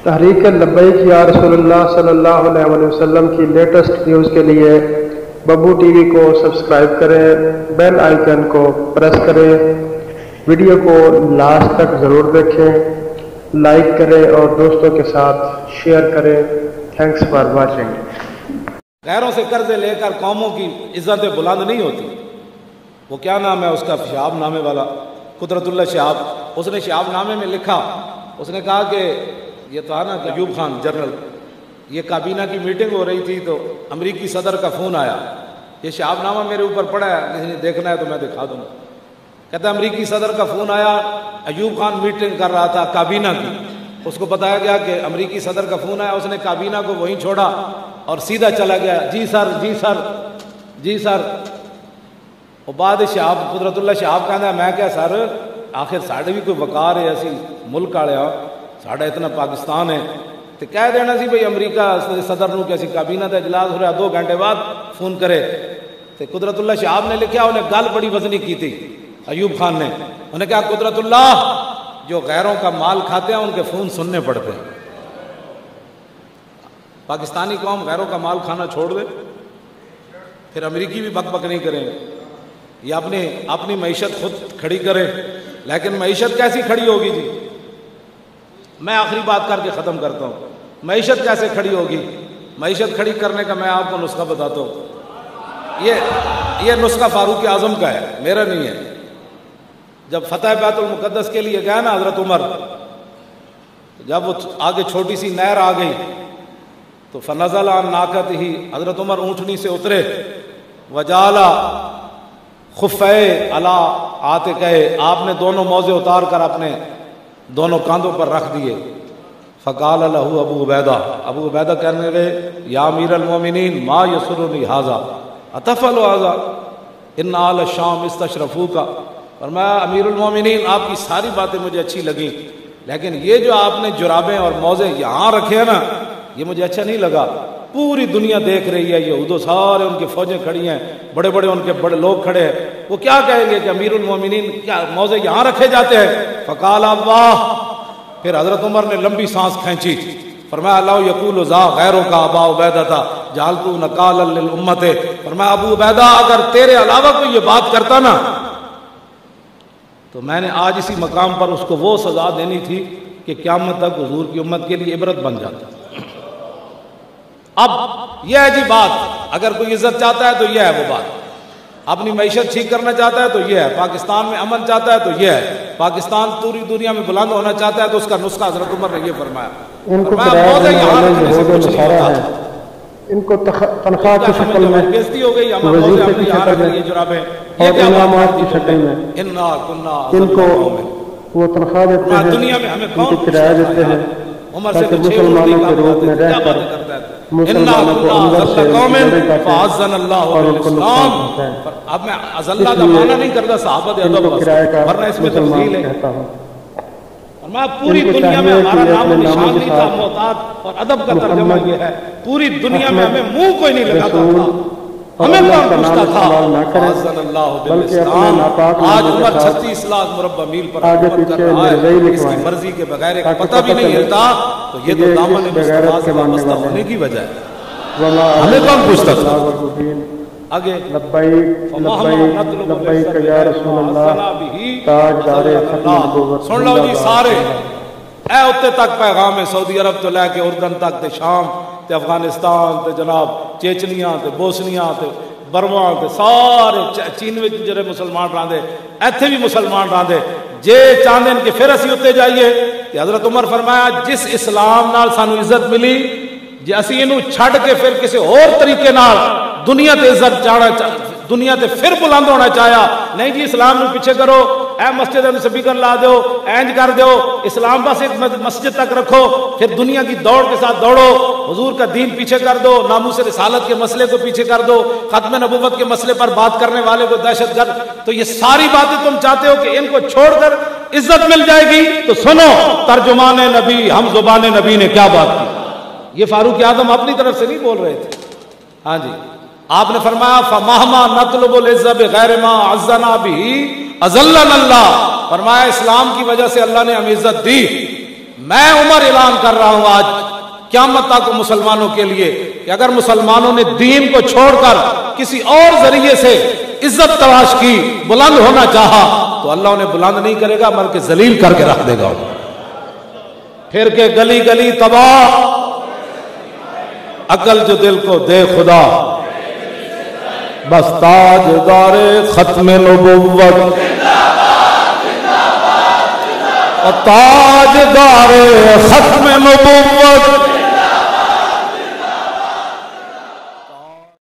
تحریک لبیک یا رسول اللہ صلی اللہ علیہ وسلم کی لیٹسٹ نیوز کے لیے ببو ٹی وی کو سبسکرائب کریں، بیل آئیکن کو پریس کریں، ویڈیو کو لاسٹ تک ضرور دیکھیں، لائک کریں اور دوستوں کے ساتھ شیئر کریں۔ Thanks for watching. غیروں سے قرضے لے کر قوموں کی عزتیں بلند نہیں ہوتی۔ وہ کیا نام ہے اس کا، شہاب نامے والا، قدرت اللہ شہاب، اس نے شہاب نامے میں لکھا، اس نے کہا کہ یہ تو ہے نا کہ ایوب خان جنرل، یہ کابینہ کی میٹنگ ہو رہی تھی تو امریکی صدر کا فون آیا، یہ شہاب نامہ میرے اوپر پڑا ہے، کسی نے دیکھنا ہے تو میں دکھا دوں گا۔ کہتا ہے امریکی صدر کا فون آیا، ایوب خان میٹنگ کر رہا تھا کابینہ کی، اس کو بتایا گیا کہ امریکی صدر کا فون آیا، اس نے کابینہ کو وہیں چھوڑا اور سیدھا چلا گیا، جی سر جی سر جی سر۔ وہ بعد شہاب قدرت اللہ شہاب کہنا ہے میں کیا سر، آخر ساڑھے بھی کوئی وقار ہے، اسی ملک والے ہاں، ساڑھا اتنا پاکستان ہے تو کہہ دینا سی بھئی امریکہ صدر نو کیسی کابینہ کا اجلاس ہو رہا 2 گھنٹے بعد فون کرے۔ تو قدرت اللہ شہاب نے لکھا، انہیں گل بڑی وزنی کی تھی ایوب خان نے، انہیں کہا قدرت اللہ جو غیروں کا مال کھاتے ہیں ان کے فون سننے پڑتے ہیں۔ پاکستانی قوم غیروں کا مال کھانا چھوڑ دے، پھر امریکی بھی بک بک نہیں کریں گے، یہ اپنی معیشت خود کھڑی کرے۔ لیکن معیشت کیسی کھڑی ہوگی جی؟ میں آخری بات کر کے ختم کرتا ہوں، معیشت کیسے کھڑی ہوگی؟ معیشت کھڑی کرنے کا میں آپ کو نسخہ بتاتا ہوں، یہ نسخہ فاروق اعظم کا ہے، میرا نہیں ہے۔ جب فتح بیت المقدس کے لیے گیا نا حضرت عمر، جب وہ آگے چھوٹی سی نہر آ گئی تو فنزل عن ناقتہ، حضرت عمر اونٹنی سے اترے، وجالا خفے علی عاتقہ، آپ نے دونوں موزے اتار کر اپنے دونوں کاندھوں پر رکھ دیے۔ فقال له ابو عبیدہ کہنے لگے یا امیر المومنین ما یسرنی ھذا اتفعل ھذا ان آل الشام استشرفوک، فرمایا امیر المومنین آپ کی ساری باتیں مجھے اچھی لگیں، لیکن یہ جو آپ نے جرابیں اور موزے یہاں رکھے ہیں نا یہ مجھے اچھا نہیں لگا۔ پوری دنیا دیکھ رہی ہے، یہود سارے ان کی فوجیں کھڑی ہیں، بڑے بڑے ان کے بڑے لوگ کھڑے ہیں، وہ کیا کہیں گے کہ امیر المومنین کیا موزے یہاں رکھے جاتے ہیں؟ فقال واہ، پھر حضرت عمر نے لمبی سانس کھینچی، فرمایا اللہ یقول ذا غیروں کا ابا عبیدہ تھا جعلتو نقالا للامت، فرمایا ابو عبیدہ اگر تیرے علاوہ کوئی یہ بات کرتا نا تو میں نے آج اسی مقام پر اس کو وہ سزا دینی تھی کہ قیامت تک حضور کی امت کے لیے عبرت بن جاتا۔ اب یہ ہے جی بات، اگر کوئی عزت چاہتا ہے تو یہ ہے وہ بات، اپنی معیشت ٹھیک کرنا چاہتا ہے تو یہ ہے، پاکستان میں امن چاہتا ہے تو یہ ہے، پاکستان پوری دنیا میں بلند ہونا چاہتا ہے تو اس کا نسخہ حضرت عمر نے یہ فرمایا۔ ان کو ان کو تنخواہ کی شکل میں، بےزتی ہو گئی، وظیفے کی شکل میں اور انعامات کی شکل میں ان کو وہ تنخواہ دیتے ہیں، دنیا میں ہمیں ان کو کرایہ دیتے ہیں تاکہ مسلمانوں کے روپ میں رہ کر مسلمانوں کو اندر سے فَعَزَّنَ اللَّهُ اور ان کو نقصان پہنچائیں۔ اب میں ازلہ کا معنی نہیں کرتا صحابت ان کو کرایہ کا مسلمان کہتا ہوں۔ میں پوری دنیا میں ہمارا نام و نشان نہیں تھا، محتاط اور ادب کا ترجمہ یہ ہے، پوری دنیا میں ہمیں منہ کوئی نہیں لگاتا تھا، ہمیں کون پوچھتا تھا؟ فَعَزَّنَ اللَّهُ بِالْإِسْلَامِ، آج عمر 36 لاکھ مربع میل پر حکومت کر رہا ہے، اس کی مرضی کے بغیر ایک پتہ بھی نہیں ہلتا، تو یہ تو دامن مصطفیٰ سے وابستہ ہونے کی وجہ ہے، ہمیں کون پوچھتا تھا؟ آگے لبیک لبیک لبیک یا رسول اللہ تاجدار ختم نبوت۔ سن لو جی سارے، اے اتے تک پیغام ہے، سعودی عرب تو لے کے اردن تک تے شام تے افغانستان تے جناب چیچنیاں تے بوسنیاں تے برما تے سارے چین وچ جڑے مسلمان راندے ایتھے بھی مسلمان راندے جے چاہندے کہ پھر اسی اتنے جائیے کہ حضرت عمر فرمایا جس اسلام نال سانو عزت ملی جے اسی اینو چھڈ کے پھر کسی اور طریقے نال دنیا تے عزت چاہنا دنیا تے پھر بلند ہونا چاہیا نہیں جی اسلام نو پیچھے کرو، اے مسجد میں سپیکر لا دو، اینج کر دو، اسلام بس ایک مسجد تک رکھو، پھر دنیا کی دوڑ کے ساتھ دوڑو، حضور کا دین پیچھے کر دو، ناموس رسالت کے مسئلے کو پیچھے کر دو، ختم نبوت کے مسئلے پر بات کرنے والے کو دہشت گرد، تو یہ ساری باتیں تم چاہتے ہو کہ ان کو چھوڑ کر عزت مل جائے گی؟ تو سنو ترجمان نبی ہم زبان نبی نے کیا بات کی، یہ فاروق اعظم اپنی طرف سے نہیں بول رہے تھے، ہاں جی آپ نے فرمایا فَمَهْمَا نَطْلُبُ الْعِزَّ بِغَيْرِ مَا عَزَّنَا بِهِ أَذَلَّنَا اللَّهُ، فرمایا اسلام کی وجہ سے اللہ نے ہمیں عزت دی، میں عمر اعلان کر رہا ہوں آج قیامت تک مسلمانوں کے لیے کہ اگر مسلمانوں نے دین کو چھوڑ کر کسی اور ذریعے سے عزت تلاش کی، بلند ہونا چاہا، تو اللہ انہیں بلند نہیں کرے گا بلکہ ذلیل کر کے رکھ دے گا۔ پھر کے گلی گلی تباہ، عقل جو دل کو دے خدا، بس تاجدار ختم نبوت، تاجدار ختم نبوت